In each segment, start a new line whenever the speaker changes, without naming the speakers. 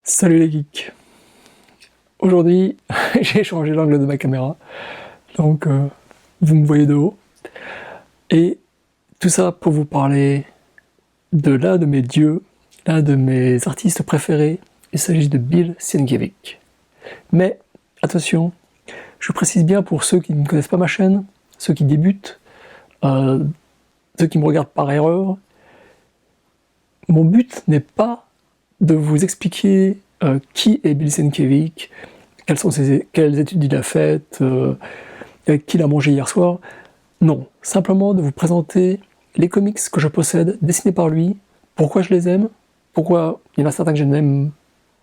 Salut les geeks. Aujourd'hui, j'ai changé l'angle de ma caméra, donc vous me voyez de haut. Et tout ça pour vous parler de l'un de mes dieux, l'un de mes artistes préférés. Il s'agit de Bill Sienkiewicz. Mais attention, je précise bien pour ceux qui ne connaissent pas ma chaîne, ceux qui débutent, ceux qui me regardent par erreur. Mon but n'est pas de vous expliquer qui est Bill Sienkiewicz, quelles études il a faites, avec qui il a mangé hier soir. Non, simplement de vous présenter les comics que je possède, dessinés par lui, pourquoi je les aime, pourquoi il y en a certains que je n'aime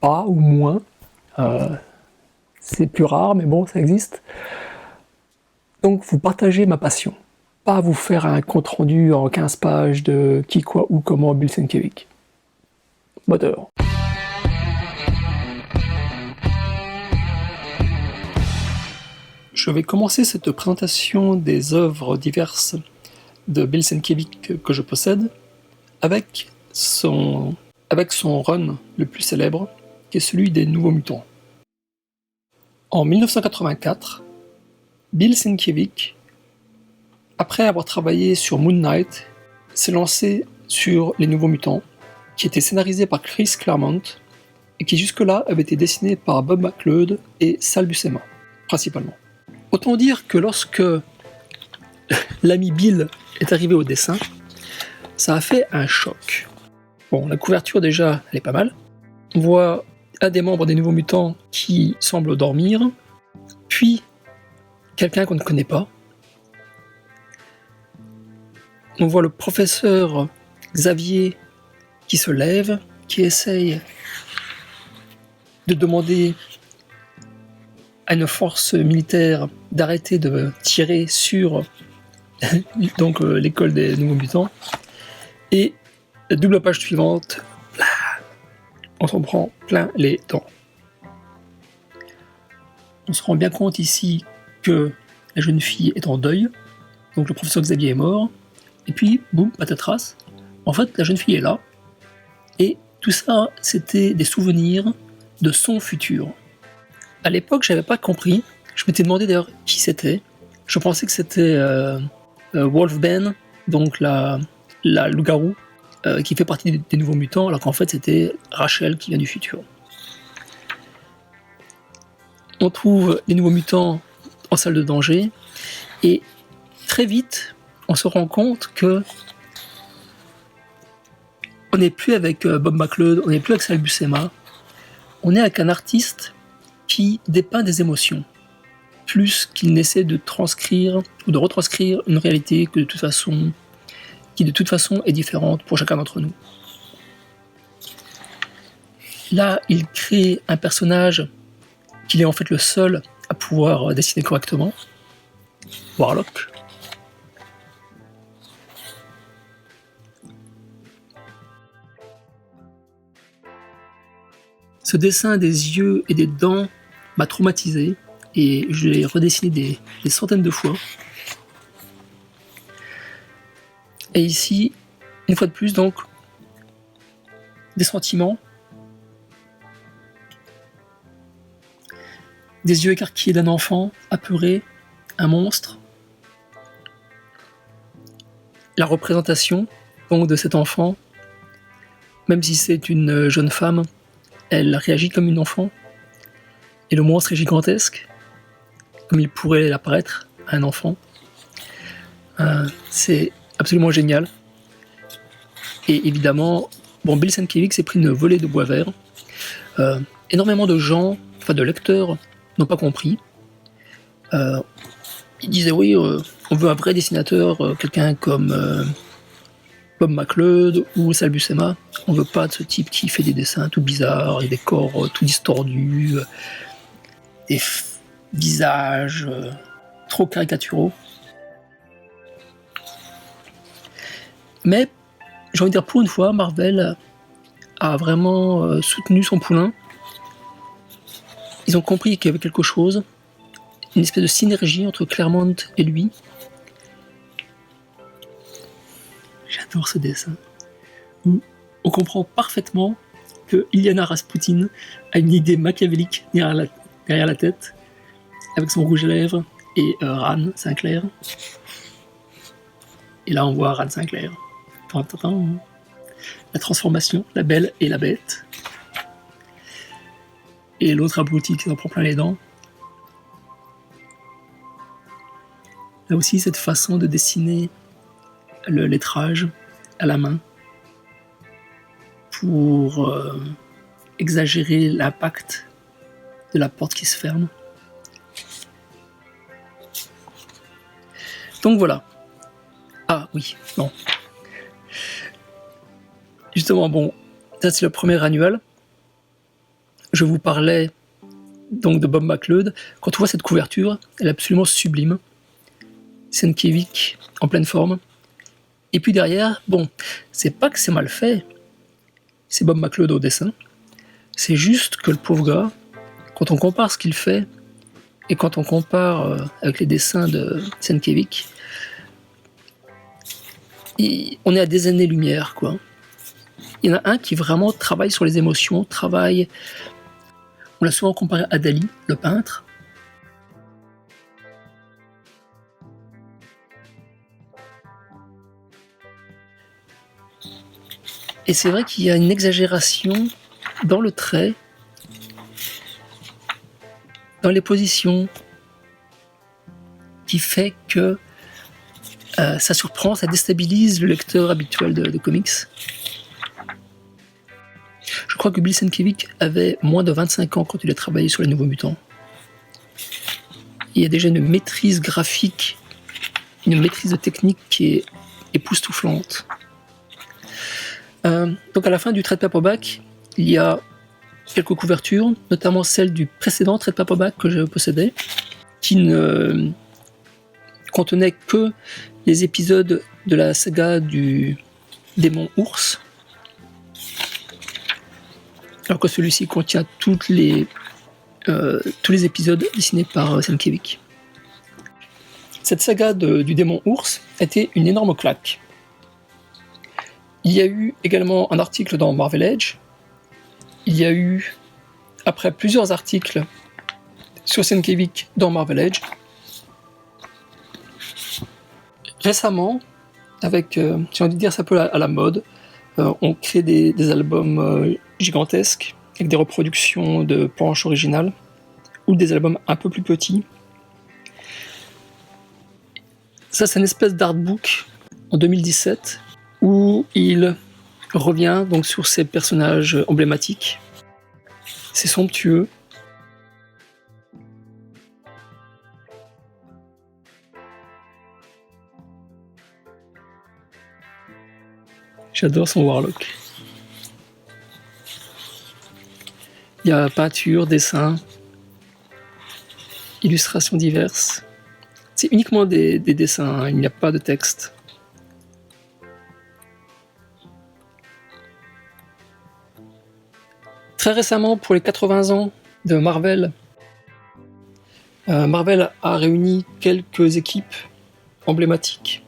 pas ou moins. C'est plus rare, mais bon, ça existe. Donc vous partagez ma passion, pas vous faire un compte-rendu en 15 pages de qui, quoi, où, comment Bill Sienkiewicz. Moteur. Je vais commencer cette présentation des œuvres diverses de Bill Sienkiewicz que je possède avec son run le plus célèbre, qui est celui des Nouveaux Mutants. En 1984, Bill Sienkiewicz, après avoir travaillé sur Moon Knight, s'est lancé sur les Nouveaux Mutants, qui était scénarisé par Chris Claremont et qui jusque-là avait été dessiné par Bob McLeod et Sal Buscema, principalement. Autant dire que lorsque l'ami Bill est arrivé au dessin, ça a fait un choc. Bon, la couverture déjà, elle est pas mal. On voit un des membres des Nouveaux Mutants qui semble dormir, puis quelqu'un qu'on ne connaît pas. On voit le professeur Xavier qui se lève, qui essaye de demander à une force militaire d'arrêter de tirer sur donc l'école des Nouveaux Mutants. Et la double page suivante, on s'en prend plein les dents. On se rend bien compte ici que la jeune fille est en deuil, donc le professeur Xavier est mort, et puis boum, patatras, en fait la jeune fille est là, et tout ça c'était des souvenirs de son futur. À l'époque, j'avais pas compris. Je m'étais demandé d'ailleurs qui c'était. Je pensais que c'était Wolfbane, donc la loup-garou, qui fait partie des Nouveaux Mutants, alors qu'en fait c'était Rachel qui vient du futur. On trouve les Nouveaux Mutants en salle de danger, et très vite, on se rend compte que on n'est plus avec Bob McLeod, on n'est plus avec Sal Buscema, on est avec un artiste qui dépeint des émotions, plus qu'il n'essaie de transcrire ou de retranscrire une réalité qui de toute façon est différente pour chacun d'entre nous. Là, il crée un personnage qu'il est en fait le seul à pouvoir dessiner correctement, Warlock. Ce dessin des yeux et des dents m'a traumatisé et je l'ai redessiné des centaines de fois. Et ici, une fois de plus, donc, des sentiments, des yeux écarquillés d'un enfant, apeuré, un monstre. La représentation donc, de cet enfant, même si c'est une jeune femme, elle réagit comme une enfant. Et le monstre est gigantesque, comme il pourrait l'apparaître à un enfant. C'est absolument génial. Et évidemment, bon, Bill Sienkiewicz s'est pris une volée de bois vert. Énormément de gens, enfin de lecteurs, n'ont pas compris. Ils disaient oui, on veut un vrai dessinateur, quelqu'un comme Bob McLeod ou Sal Buscema. On veut pas de ce type qui fait des dessins tout bizarres, et des corps tout distordus, des visages trop caricaturaux. Mais j'ai envie de dire, pour une fois, Marvel a vraiment soutenu son poulain. Ils ont compris qu'il y avait quelque chose, une espèce de synergie entre Claremont et lui. J'adore ce dessin. On comprend parfaitement que Iliana Rasputin a une idée machiavélique derrière la tête, avec son rouge à lèvres et Ran Sinclair. Et là, on voit Ran Sinclair. La transformation, la belle et la bête. Et l'autre abruti qui s'en prend plein les dents. Là aussi, cette façon de dessiner le lettrage à la main pour exagérer l'impact de la porte qui se ferme. Donc voilà. Ah oui, non. Justement, bon, ça c'est le premier annual. Je vous parlais donc de Bob McLeod. Quand on voit cette couverture, elle est absolument sublime. Sienkiewicz en pleine forme. Et puis derrière, bon, c'est pas que c'est mal fait, c'est Bob McLeod au dessin. C'est juste que le pauvre gars, quand on compare ce qu'il fait, et quand on compare avec les dessins de Sienkiewicz, on est à des années-lumière, quoi. Il y en a un qui vraiment travaille sur les émotions, on l'a souvent comparé à Dali, le peintre. Et c'est vrai qu'il y a une exagération dans le trait, dans les positions, qui fait que ça surprend, ça déstabilise le lecteur habituel de comics. Je crois que Bill Sienkiewicz avait moins de 25 ans quand il a travaillé sur les Nouveaux Mutants. Il y a déjà une maîtrise graphique, une maîtrise technique qui est époustouflante. Donc à la fin du trade paperback, il y a quelques couvertures, notamment celle du précédent trade paperback que je possédais, qui ne contenait que les épisodes de la saga du démon ours, alors que celui-ci contient tous les épisodes dessinés par Sienkiewicz. Cette saga du démon ours était une énorme claque. Il y a eu également un article dans Marvel Edge. Il y a eu, après plusieurs articles sur Sienkiewicz dans Marvel Edge. Récemment, avec, j'ai envie de dire, ça peut à la mode, on crée des albums gigantesques avec des reproductions de planches originales ou des albums un peu plus petits. Ça, c'est une espèce d'artbook en 2017 où il revient donc sur ces personnages emblématiques. C'est somptueux. J'adore son Warlock. Il y a peinture, dessin, illustrations diverses. C'est uniquement des dessins, hein, il n'y a pas de texte. Très récemment, pour les 80 ans de Marvel, Marvel a réuni quelques équipes emblématiques,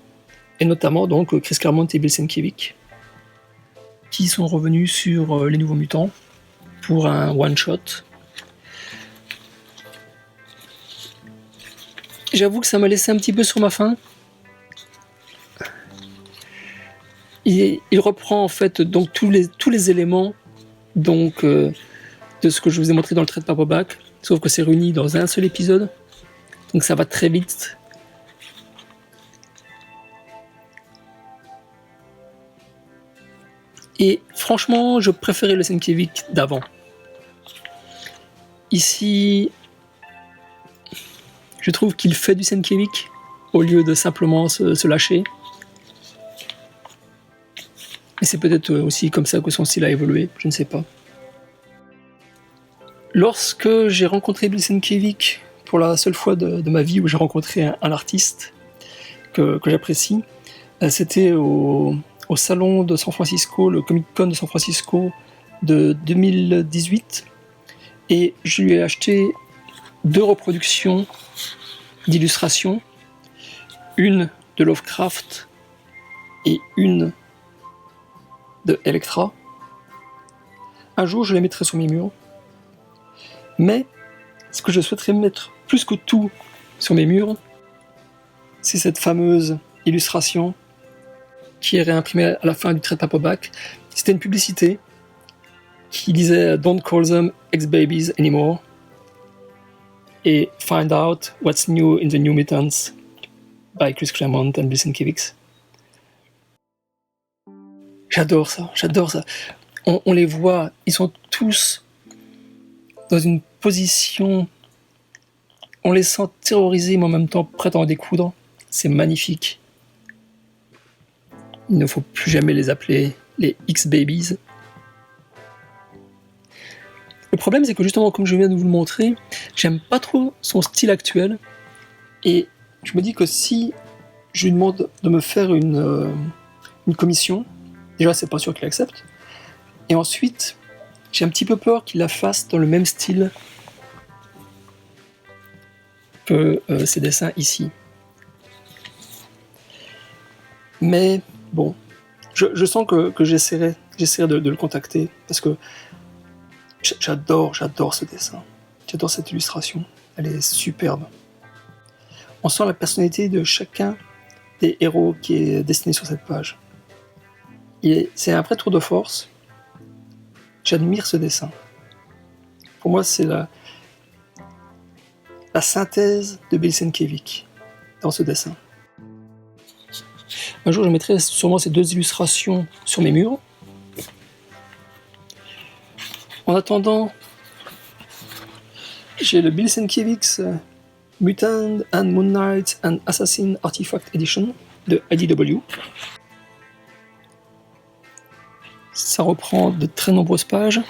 et notamment donc Chris Claremont et Bill Sienkiewicz, qui sont revenus sur les Nouveaux Mutants pour un one-shot. J'avoue que ça m'a laissé un petit peu sur ma faim. Il reprend en fait donc tous les éléments donc, de ce que je vous ai montré dans le trade paperback, sauf que c'est réuni dans un seul épisode, donc ça va très vite. Et franchement, je préférais le Sienkiewicz d'avant. Ici, je trouve qu'il fait du Sienkiewicz au lieu de simplement se lâcher. Et c'est peut-être aussi comme ça que son style a évolué, je ne sais pas. Lorsque j'ai rencontré Bill Sienkiewicz pour la seule fois de ma vie où j'ai rencontré un artiste que j'apprécie, c'était au salon de San Francisco, le Comic Con de San Francisco de 2018, et je lui ai acheté 2 reproductions d'illustrations, une de Lovecraft et une de Elektra. Un jour, je les mettrai sur mes murs. Mais ce que je souhaiterais mettre plus que tout sur mes murs, c'est cette fameuse illustration qui est réimprimée à la fin du trait de paperback. C'était une publicité qui disait Don't call them ex-babies anymore et Find out what's new in the New Mutants by Chris Claremont and Bill Sienkiewicz. J'adore ça. On les voit, ils sont tous dans une position, on les sent terrorisés mais en même temps prêts à en découdre. C'est magnifique. Il ne faut plus jamais les appeler les X-Babies. Le problème, c'est que justement, comme je viens de vous le montrer, j'aime pas trop son style actuel. Et je me dis que si je lui demande de me faire une commission, déjà, c'est pas sûr qu'il accepte. Et ensuite, j'ai un petit peu peur qu'il la fasse dans le même style que ces dessins ici. Mais bon, je sens que j'essaierai de le contacter parce que j'adore ce dessin. J'adore cette illustration. Elle est superbe. On sent la personnalité de chacun des héros qui est dessiné sur cette page. C'est un vrai tour de force. J'admire ce dessin. Pour moi, c'est la synthèse de Bill Sienkiewicz dans ce dessin. Un jour, je mettrai sûrement ces deux illustrations sur mes murs. En attendant, j'ai le Bill Sienkiewicz Mutant and Moon Knight and Assassin Artifact Edition de IDW. Ça reprend de très nombreuses pages.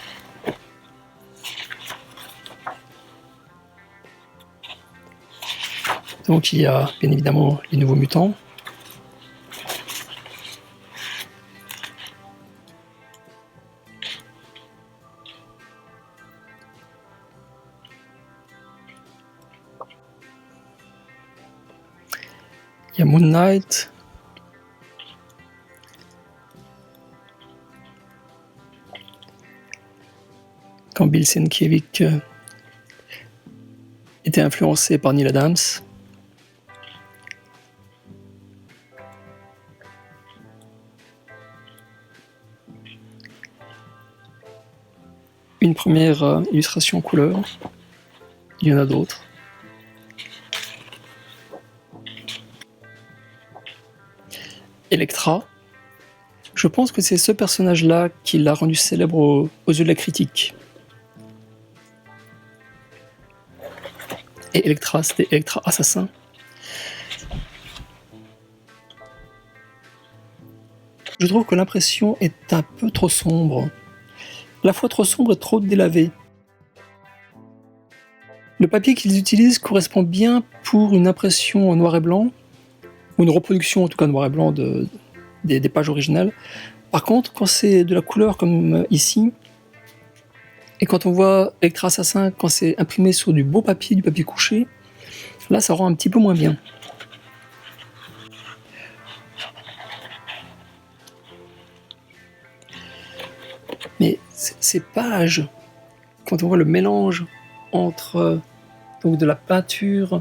Donc il y a bien évidemment les nouveaux mutants. Il y a Moon Knight. Quand Bill Sienkiewicz était influencé par Neal Adams. Une première illustration couleur. Il y en a d'autres. Elektra. Je pense que c'est ce personnage-là qui l'a rendu célèbre aux yeux de la critique. Et Elektra, c'était Elektra Assassin. Je trouve que l'impression est un peu trop sombre. À la fois trop sombre et trop délavé. Le papier qu'ils utilisent correspond bien pour une impression en noir et blanc, ou une reproduction en tout cas noir et blanc des pages originales. Par contre, quand c'est de la couleur comme ici, et quand on voit Elektra Assassin, quand c'est imprimé sur du beau papier, du papier couché, là ça rend un petit peu moins bien. Mais ces pages, quand on voit le mélange entre donc de la peinture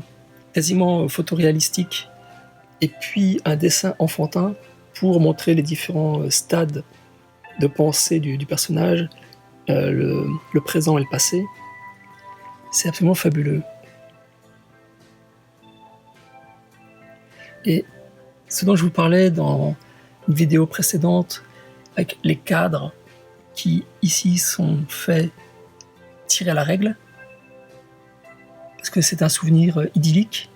quasiment photoréalistique et puis un dessin enfantin pour montrer les différents stades de pensée du personnage, le présent et le passé, c'est absolument fabuleux. Et ce dont je vous parlais dans une vidéo précédente, avec les cadres qui ici sont faits tirer à la règle, parce que c'est un souvenir idyllique,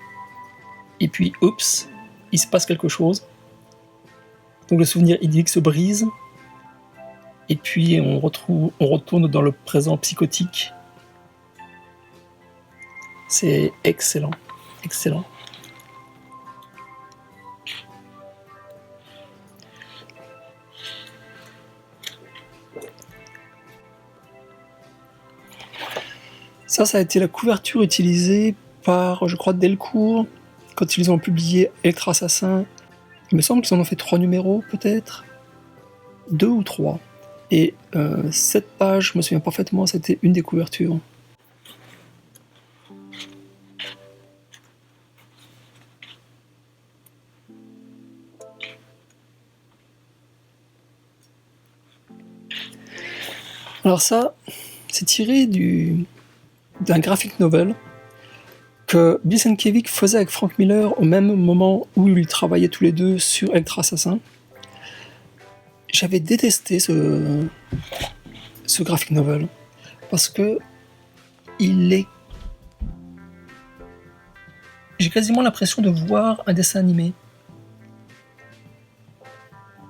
et puis oups, il se passe quelque chose, donc le souvenir idyllique se brise, et puis on retourne dans le présent psychotique. C'est excellent, excellent. Ça a été la couverture utilisée par, je crois, Delcourt, quand ils ont publié Elektra Assassin. Il me semble qu'ils en ont fait 3 numéros, peut-être 2 ou 3. Et cette page, je me souviens parfaitement, c'était une des couvertures. Alors ça, c'est tiré d'un graphic novel que Bill Sienkiewicz faisait avec Frank Miller au même moment où ils travaillaient tous les deux sur Electra Assassin. J'avais détesté ce graphic novel parce que j'ai quasiment l'impression de voir un dessin animé.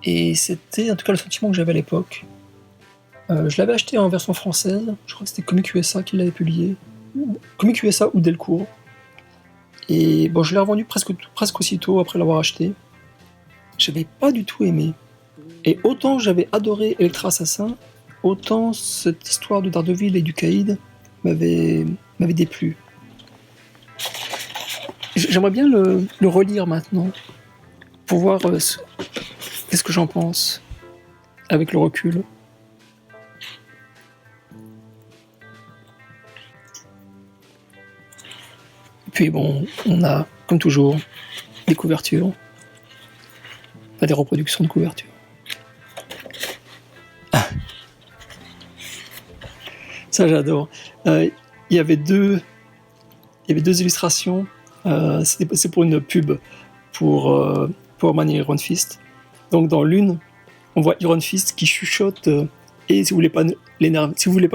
Et c'était en tout cas le sentiment que j'avais à l'époque. Je l'avais acheté en version française, je crois que c'était Comic USA qui l'avait publié. Comic USA ou Delcourt. Et bon, je l'ai revendu presque aussitôt après l'avoir acheté. J'avais pas du tout aimé. Et autant j'avais adoré Electra Assassin, autant cette histoire de Daredevil et du Caïd m'avait déplu. J'aimerais bien le relire maintenant, pour voir qu'est-ce que j'en pense, avec le recul. Puis bon, on a, comme toujours, des couvertures. Pas des reproductions de couvertures. Ça, j'adore. Il y avait deux illustrations. C'est pour une pub pour Man Iron Fist. Donc dans l'une, on voit Iron Fist qui chuchote et si vous voulez pas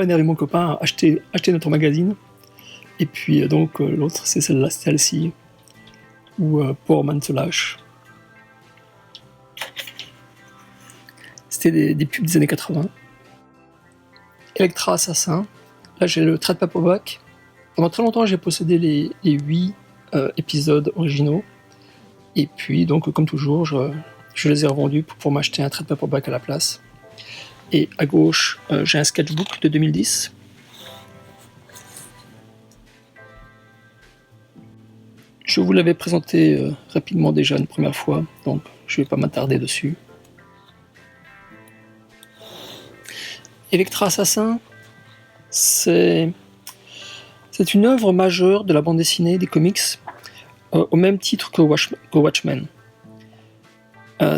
énerver mon copain, achetez notre magazine. Et puis donc l'autre, c'est celle-ci où Power Man se lâche. C'était des pubs des années 80. Electra Assassin. Là, j'ai le trade paperback. Pendant très longtemps, j'ai possédé les 8 épisodes originaux. Et puis, donc, comme toujours, je les ai revendus pour m'acheter un trade paperback à la place. Et à gauche, j'ai un sketchbook de 2010. Je vous l'avais présenté rapidement déjà une première fois, donc je ne vais pas m'attarder dessus. Electra Assassin, c'est une œuvre majeure de la bande dessinée, des comics, au même titre que Watchmen.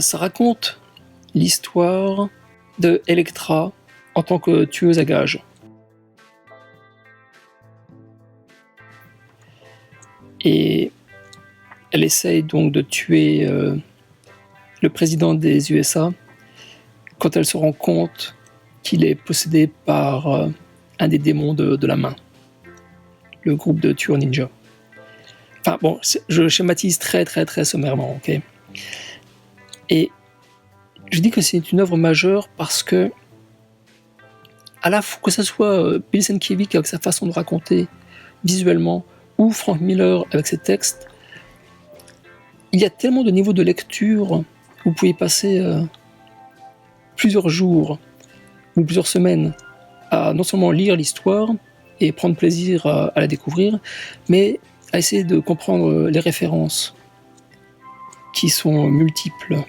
Ça raconte l'histoire de Elektra en tant que tueuse à gages. Et elle essaye donc de tuer le président des USA quand elle se rend compte qu'il est possédé par un des démons de la main, le groupe de tueurs ninja. Enfin bon, je schématise très très très sommairement, ok. Et je dis que c'est une œuvre majeure parce que, à la fois que ce soit Bill Sienkiewicz avec sa façon de raconter visuellement ou Frank Miller avec ses textes, il y a tellement de niveaux de lecture, vous pouvez passer plusieurs jours ou plusieurs semaines à non seulement lire l'histoire et prendre plaisir à la découvrir, mais à essayer de comprendre les références qui sont multiples.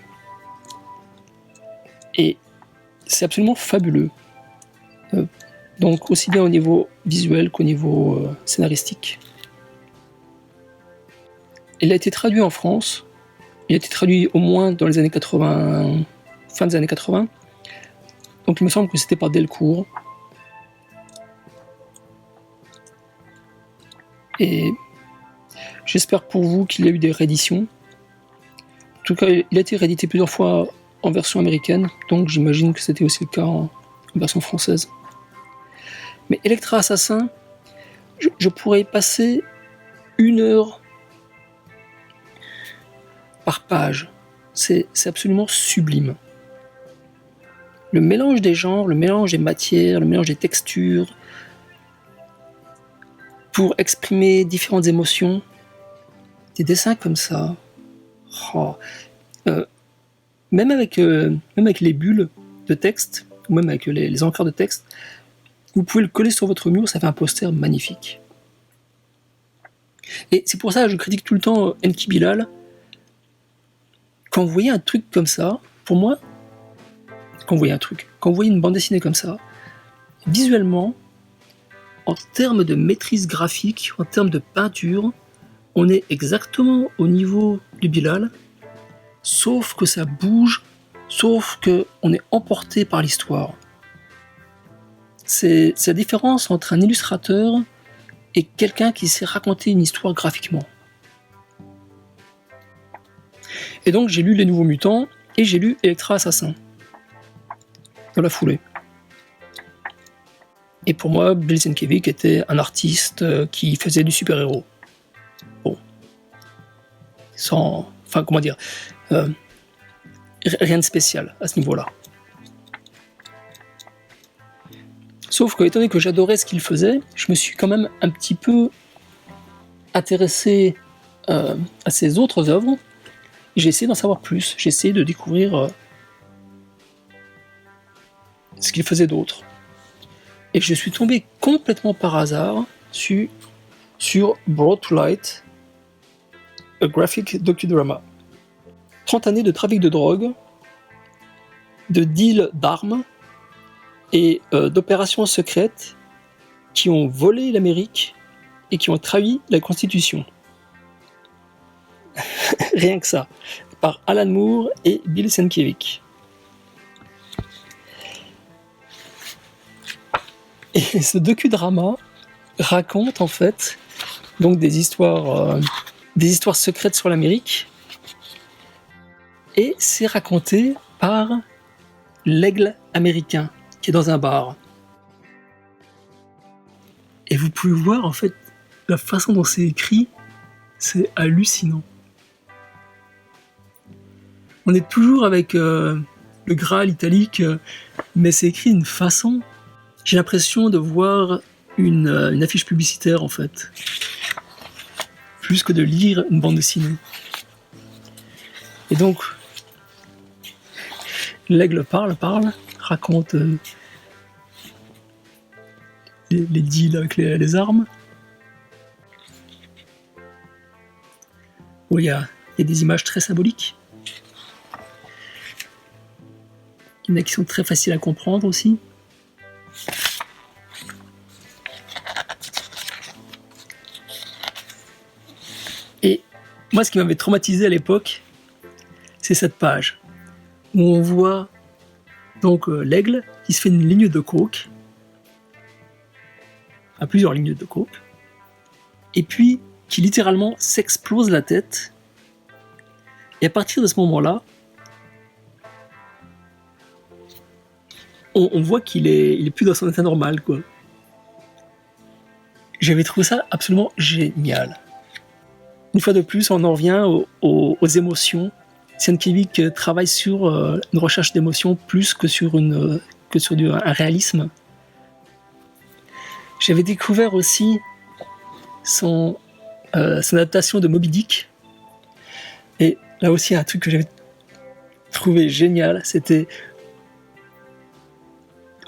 Et c'est absolument fabuleux. Donc aussi bien au niveau visuel qu'au niveau scénaristique. Il a été traduit en France. Il a été traduit au moins dans les années 80, fin des années 80. Donc il me semble que c'était par Delcourt. Et j'espère pour vous qu'il y a eu des rééditions. En tout cas, il a été réédité plusieurs fois en version américaine, donc j'imagine que c'était aussi le cas en version française. Mais Electra Assassin, je pourrais y passer 1 heure par page. C'est absolument sublime. Le mélange des genres, le mélange des matières, le mélange des textures, pour exprimer différentes émotions, des dessins comme ça, même avec les bulles de texte, ou même avec les encres de texte, vous pouvez le coller sur votre mur, ça fait un poster magnifique. Et c'est pour ça que je critique tout le temps Enki Bilal. Quand vous voyez un truc comme ça, pour moi, quand vous voyez un truc, quand vous voyez une bande dessinée comme ça, visuellement, en termes de maîtrise graphique, en termes de peinture, on est exactement au niveau du Bilal, sauf que ça bouge, sauf qu'on est emporté par l'histoire. C'est la différence entre un illustrateur et quelqu'un qui sait raconter une histoire graphiquement. Et donc j'ai lu Les Nouveaux Mutants et j'ai lu Elektra Assassin dans la foulée. Et pour moi, Bill Sienkiewicz était un artiste qui faisait du super-héros. Bon. Enfin, comment dire, rien de spécial à ce niveau-là. Sauf que, étant donné que j'adorais ce qu'il faisait, je me suis quand même un petit peu intéressé à ses autres œuvres. J'ai essayé d'en savoir plus. J'ai essayé de découvrir ce qu'il faisait d'autre. Et je suis tombé complètement par hasard sur Brought to Light, a graphic docudrama. 30 années de trafic de drogue, de deals d'armes et d'opérations secrètes qui ont volé l'Amérique et qui ont trahi la Constitution. Rien que ça. Par Alan Moore et Bill Sienkiewicz. Et ce docudrama raconte en fait donc des histoires secrètes sur l'Amérique, et c'est raconté par l'aigle américain qui est dans un bar. Et vous pouvez voir en fait la façon dont c'est écrit, c'est hallucinant. On est toujours avec le Graal italique, mais c'est écrit d'une façon. J'ai l'impression de voir une affiche publicitaire en fait, plus que de lire une bande dessinée. Et donc, l'aigle parle, raconte les deals avec les armes. Où il y a des images très symboliques. Il y en a qui sont très faciles à comprendre aussi. Et moi, ce qui m'avait traumatisé à l'époque, c'est cette page où on voit donc l'aigle qui se fait une ligne de coke, à plusieurs lignes de coke, et puis qui littéralement s'explose la tête. Et à partir de ce moment-là, on voit qu'il est plus dans son état normal, quoi. J'avais trouvé ça absolument génial. Une fois de plus, on en revient aux émotions. Sienkiewicz travaille sur une recherche d'émotions plus que sur un réalisme. J'avais découvert aussi son adaptation de Moby Dick. Et là aussi, un truc que j'avais trouvé génial, c'était...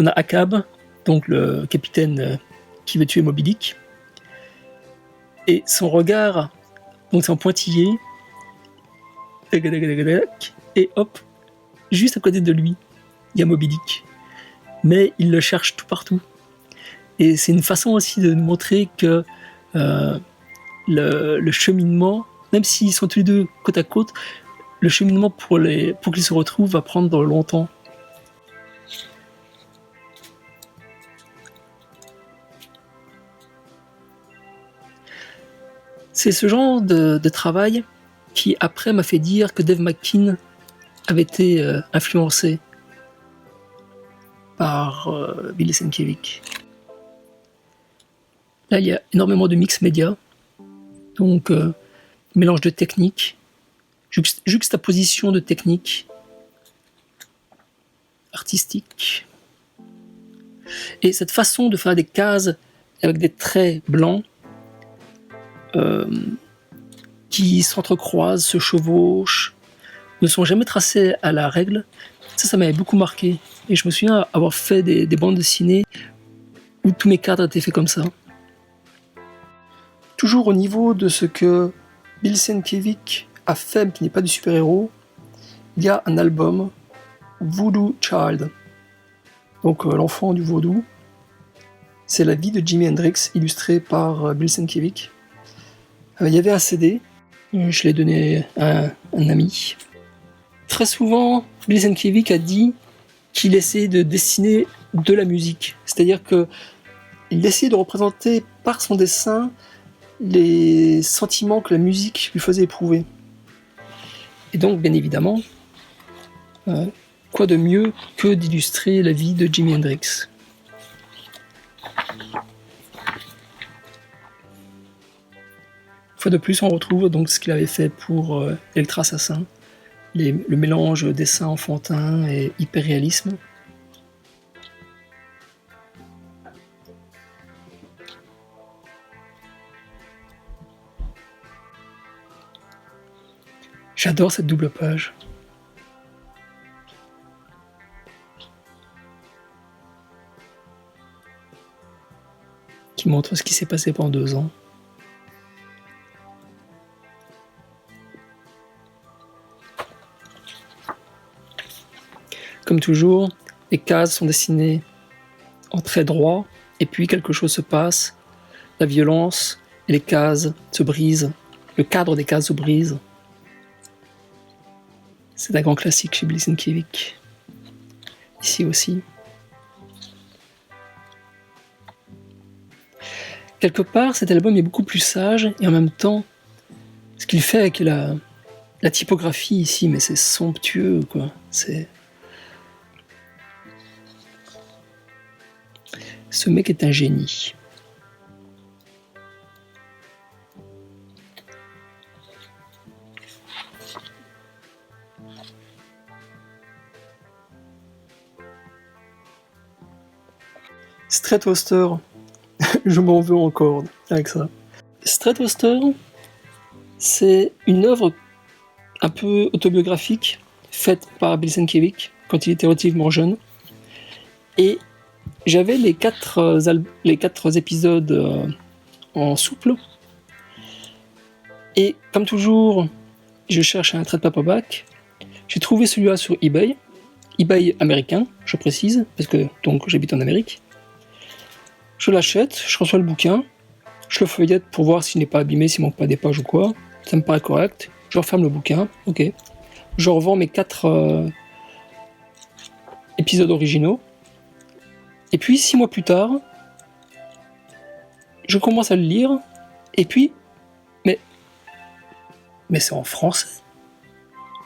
On a Akab, donc le capitaine qui veut tuer Moby Dick. Et son regard, donc c'est en pointillé, et hop, juste à côté de lui, il y a Moby Dick. Mais il le cherche tout partout. Et c'est une façon aussi de nous montrer que le cheminement, même s'ils sont tous les deux côte à côte, le cheminement pour qu'ils se retrouvent va prendre longtemps. C'est ce genre de travail qui après m'a fait dire que Dave McKean avait été influencé par Bill Sienkiewicz. Là, il y a énormément de mix média, donc mélange de techniques, juxtaposition de techniques artistiques. Et cette façon de faire des cases avec des traits blancs qui s'entrecroisent, se chevauchent, ne sont jamais tracés à la règle, ça m'avait beaucoup marqué. Et je me souviens avoir fait des bandes dessinées où tous mes cadres étaient faits comme ça. Toujours au niveau de ce que Bill Sienkiewicz a fait, mais qui n'est pas du super-héros, il y a un album Voodoo Child, donc l'enfant du vaudou. C'est la vie de Jimi Hendrix illustrée par Bill Sienkiewicz. Il y avait un CD, je l'ai donné à un ami. Très souvent, Bill Sienkiewicz a dit qu'il essayait de dessiner de la musique, c'est-à-dire qu'il essayait de représenter par son dessin les sentiments que la musique lui faisait éprouver. Et donc, bien évidemment, quoi de mieux que d'illustrer la vie de Jimi Hendrix. Une fois de plus, on retrouve donc ce qu'il avait fait pour Electra Assassin, le mélange dessin enfantin et hyper-réalisme. J'adore cette double page. Qui montre ce qui s'est passé pendant 2 ans. Comme toujours, les cases sont dessinées en traits droits, et puis quelque chose se passe, la violence, et les cases se brisent, le cadre des cases se brise. C'est un grand classique chez Bill Sienkiewicz. Ici aussi. Quelque part, cet album est beaucoup plus sage, et en même temps, ce qu'il fait avec la typographie ici, mais c'est somptueux, quoi. Ce mec est un génie. Stratoaster, je m'en veux encore avec ça. Stratoaster, c'est une œuvre un peu autobiographique faite par Bill Sienkiewicz quand il était relativement jeune. Et j'avais les 4 épisodes en souple. Et comme toujours, je cherche un trade paperback. J'ai trouvé celui-là sur eBay américain, je précise, parce que donc j'habite en Amérique. Je l'achète, je reçois le bouquin, je le feuillette pour voir s'il n'est pas abîmé, s'il manque pas des pages ou quoi. Ça me paraît correct. Je referme le bouquin, ok. Je revends mes 4 épisodes originaux. Et puis 6 mois plus tard, je commence à le lire, et puis, mais c'est en français.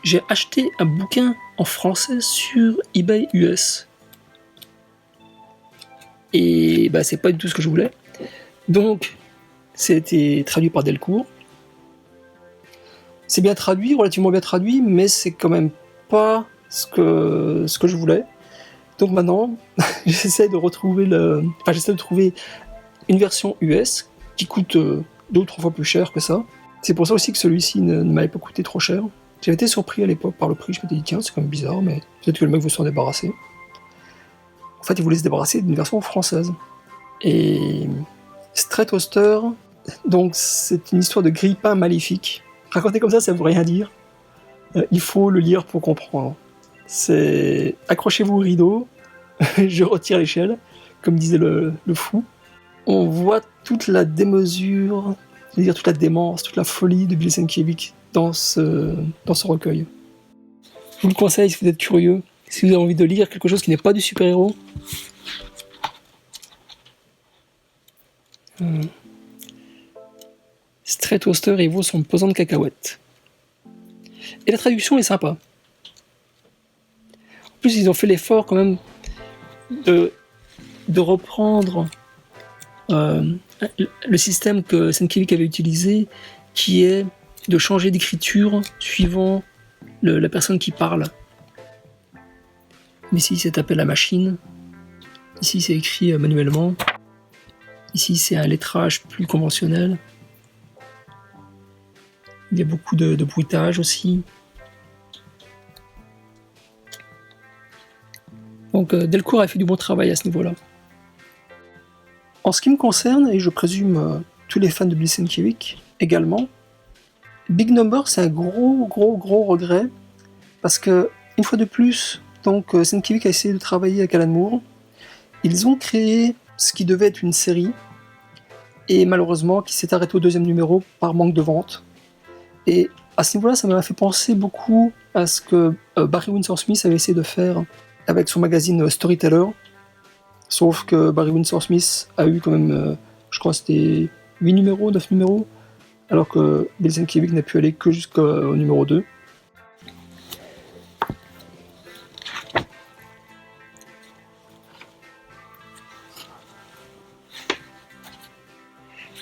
J'ai acheté un bouquin en français sur eBay US. Et bah, c'est pas du tout ce que je voulais. Donc, c'était traduit par Delcourt. C'est bien traduit, relativement bien traduit, mais c'est quand même pas ce que je voulais. Donc maintenant, j'essaie de trouver une version US qui coûte 2 ou 3 fois plus cher que ça. C'est pour ça aussi que celui-ci ne m'avait pas coûté trop cher. J'avais été surpris à l'époque par le prix, je m'étais dit tiens, c'est quand même bizarre, mais peut-être que le mec veut s'en débarrasser. En fait, il voulait se débarrasser d'une version française. Et Stratoaster, donc c'est une histoire de grille-pain maléfique. Raconté comme ça veut rien dire. Il faut le lire pour comprendre. C'est accrochez-vous au rideau, je retire l'échelle, comme disait le fou. On voit toute la démesure, c'est-à-dire toute la démence, toute la folie de Bill Sienkiewicz dans ce recueil. Je vous le conseille si vous êtes curieux, si vous avez envie de lire quelque chose qui n'est pas du super-héros. Stratoaster et vaut son pesant de cacahuètes. Et la traduction est sympa. En plus, ils ont fait l'effort quand même de reprendre le système que Sienkiewicz avait utilisé, qui est de changer d'écriture suivant la personne qui parle. Ici, c'est tapé à la machine. Ici, c'est écrit manuellement. Ici, c'est un lettrage plus conventionnel. Il y a beaucoup de bruitage aussi. Donc Delcourt a fait du bon travail à ce niveau-là. En ce qui me concerne, et je présume tous les fans de Bill Sienkiewicz également, Big Number, c'est un gros regret, parce que, une fois de plus, donc Sienkiewicz a essayé de travailler avec Alan Moore. Ils ont créé ce qui devait être une série, et malheureusement qui s'est arrêté au 2e numéro par manque de vente. Et à ce niveau-là, ça m'a fait penser beaucoup à ce que Barry Windsor Smith avait essayé de faire avec son magazine Storyteller. Sauf que Barry Windsor Smith a eu quand même, je crois que c'était 8 numéros, 9 numéros, alors que Bill Sienkiewicz n'a pu aller que jusqu'au numéro 2.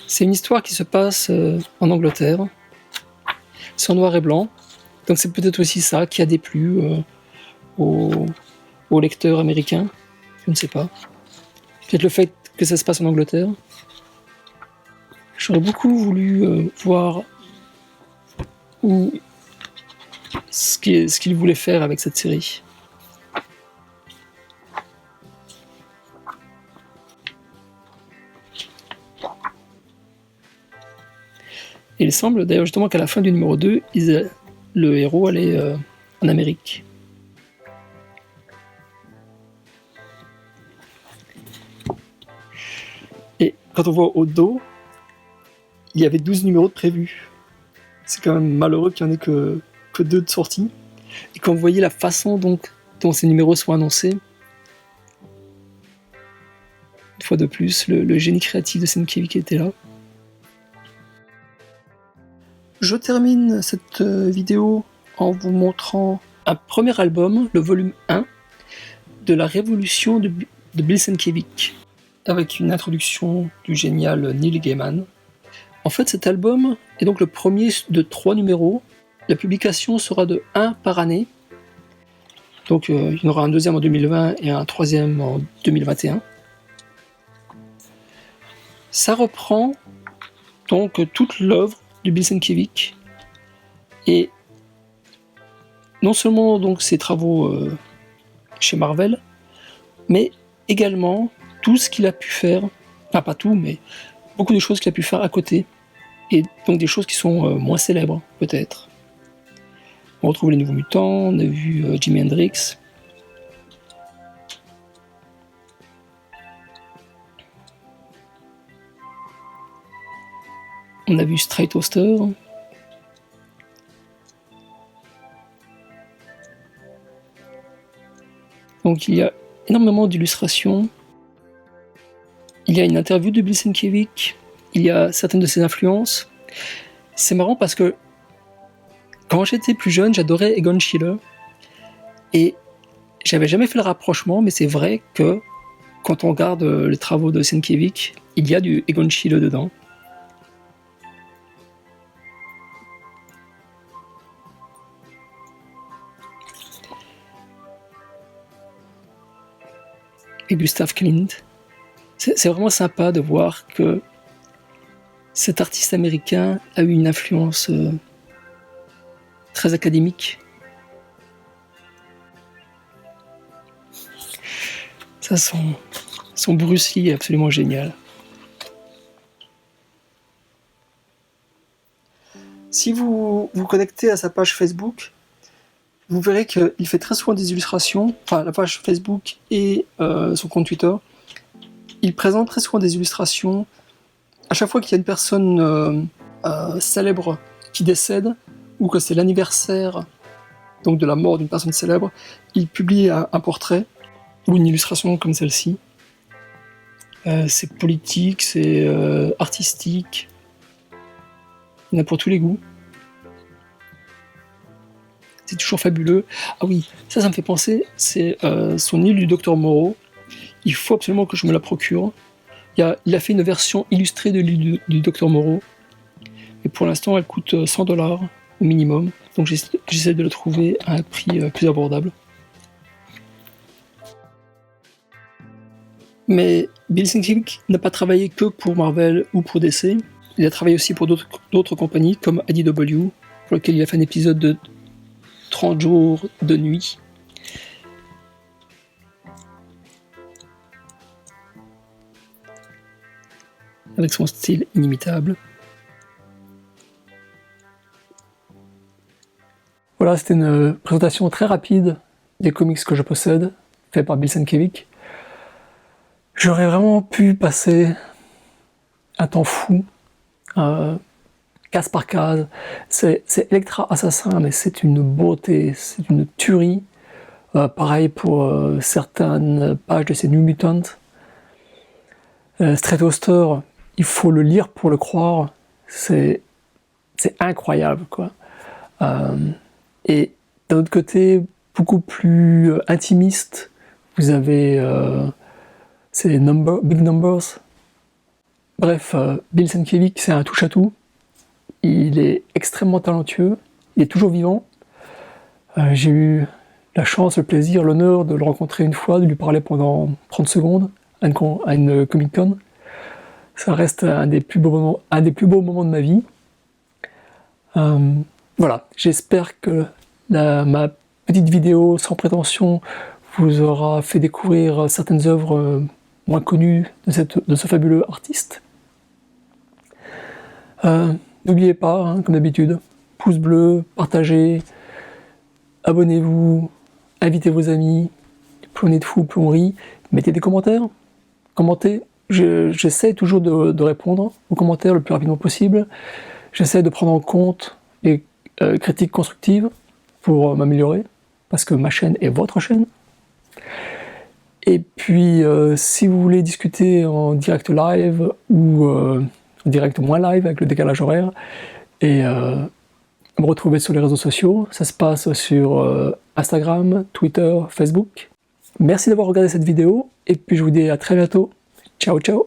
C'est une histoire qui se passe en Angleterre. C'est en noir et blanc. Donc c'est peut-être aussi ça qui a déplu aux lecteurs américains. Je ne sais pas. Peut-être le fait que ça se passe en Angleterre. J'aurais beaucoup voulu voir ce qu'il voulait faire avec cette série. Et il semble d'ailleurs justement qu'à la fin du numéro 2, le héros allait en Amérique. Et quand on voit au dos, il y avait 12 numéros de prévus. C'est quand même malheureux qu'il n'y en ait que 2 de sortie. Et quand vous voyez la façon dont ces numéros sont annoncés, une fois de plus, le génie créatif de Sienkiewicz était là. Je termine cette vidéo en vous montrant un premier album, le volume 1, de la révolution de Bill Sienkiewicz, avec une introduction du génial Neil Gaiman. En fait, cet album est donc le premier de 3 numéros. La publication sera de 1 par année. Donc il y en aura un deuxième en 2020 et un troisième en 2021. Ça reprend donc toute l'œuvre de Bill Sienkiewicz, et non seulement donc ses travaux chez Marvel, mais également tout ce qu'il a pu faire, enfin pas tout, mais beaucoup de choses qu'il a pu faire à côté, et donc des choses qui sont moins célèbres peut-être. On retrouve les Nouveaux Mutants, on a vu Jimi Hendrix. On a vu Stray Toaster. Donc il y a énormément d'illustrations. Il y a une interview de Bill Sienkiewicz. Il y a certaines de ses influences. C'est marrant parce que quand j'étais plus jeune, j'adorais Egon Schiele. Et j'avais jamais fait le rapprochement, mais c'est vrai que quand on regarde les travaux de Sienkiewicz, il y a du Egon Schiele dedans. Et Gustav Klimt. C'est vraiment sympa de voir que cet artiste américain a eu une influence très académique. Ça, son Bruce Lee est absolument génial. Si vous vous connectez à sa page Facebook, vous verrez qu'il fait très souvent des illustrations, enfin la page Facebook et son compte Twitter. Il présente très souvent des illustrations. À chaque fois qu'il y a une personne célèbre qui décède, ou que c'est l'anniversaire donc de la mort d'une personne célèbre, il publie un portrait ou une illustration comme celle-ci. C'est politique, c'est artistique. Il y en a pour tous les goûts. C'est toujours fabuleux. Ah oui, ça me fait penser, c'est son île du Docteur Moreau. Il faut absolument que je me la procure. Il a fait une version illustrée de l'île du Docteur Moreau. Mais pour l'instant, elle coûte $100 au minimum. Donc j'essaie de la trouver à un prix plus abordable. Mais Bill Sienkiewicz n'a pas travaillé que pour Marvel ou pour DC. Il a travaillé aussi pour d'autres compagnies comme IDW, pour lequel il a fait un épisode de 30 jours de nuit. Avec son style inimitable. Voilà, c'était une présentation très rapide des comics que je possède, faits par Bill Sienkiewicz. J'aurais vraiment pu passer un temps fou, case par case. C'est Elektra Assassin, mais c'est une beauté, c'est une tuerie. Pareil pour certaines pages de ces New Mutants. Stratoster, il faut le lire pour le croire. C'est incroyable, quoi. Et d'un autre côté, beaucoup plus intimiste, vous avez ces Big Numbers. Bref, Bill Sienkiewicz, c'est un touche-à-tout. Il est extrêmement talentueux, il est toujours vivant. J'ai eu la chance, le plaisir, l'honneur de le rencontrer une fois, de lui parler pendant 30 secondes à une Comic-Con. Ça reste un des plus beaux moments de ma vie. Voilà, j'espère que ma petite vidéo sans prétention vous aura fait découvrir certaines œuvres moins connues de ce fabuleux artiste. N'oubliez pas, hein, comme d'habitude, pouce bleu, partagez, abonnez-vous, invitez vos amis, plus on est de fous, plus on rit, mettez des commentaires, commentez. J'essaie toujours de répondre aux commentaires le plus rapidement possible. J'essaie de prendre en compte les critiques constructives pour m'améliorer, parce que ma chaîne est votre chaîne. Et puis, si vous voulez discuter en direct live ou en direct moins live avec le décalage horaire, et me retrouver sur les réseaux sociaux, ça se passe sur Instagram, Twitter, Facebook. Merci d'avoir regardé cette vidéo, et puis je vous dis à très bientôt. Ciao, ciao!